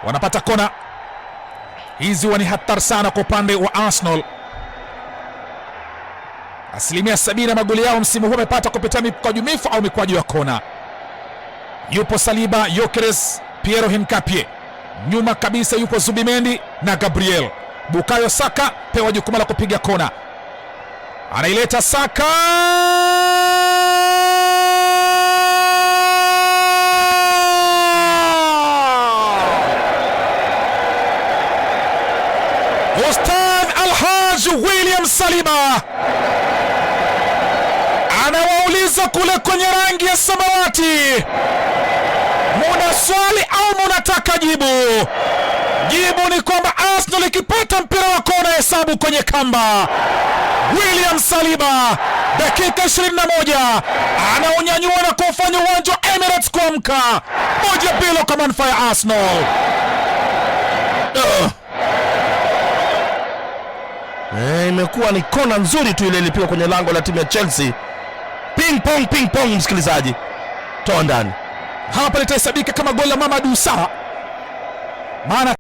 wanapata kona. Hizi ni hatari sana kwa upande wa Arsenal. Asilimia 70 magoli yao msimu huu wamepata kupitia mikwaju mifu au mikwaju ya kona. Yupo Saliba, Gyökeres, Piero Hinkapie. Nyuma kabisa yupo Zubimendi na Gabriel. Bukayo Saka pewa jukumu la kupiga kona. Anaileta Saka. Ustadh Alhaj William Saliba anawauliza kule kwenye rangi ya samawati, muna swali au munataka jibu? Jibu ni kwamba Arsenal ikipata mpira wa kona hesabu kwenye kamba. William Saliba dakika 21 anaonyanyua na kufanya uwanja wa Emirates kuamka 1-0 kwa manufaa ya Arsenal. Imekuwa ni kona nzuri tu ile ilipigwa kwenye lango la timu ya Chelsea. Ping pong msikilizaji. Toa ndani. Hapa litahesabika kama goli la Mamadou Sarr. Maana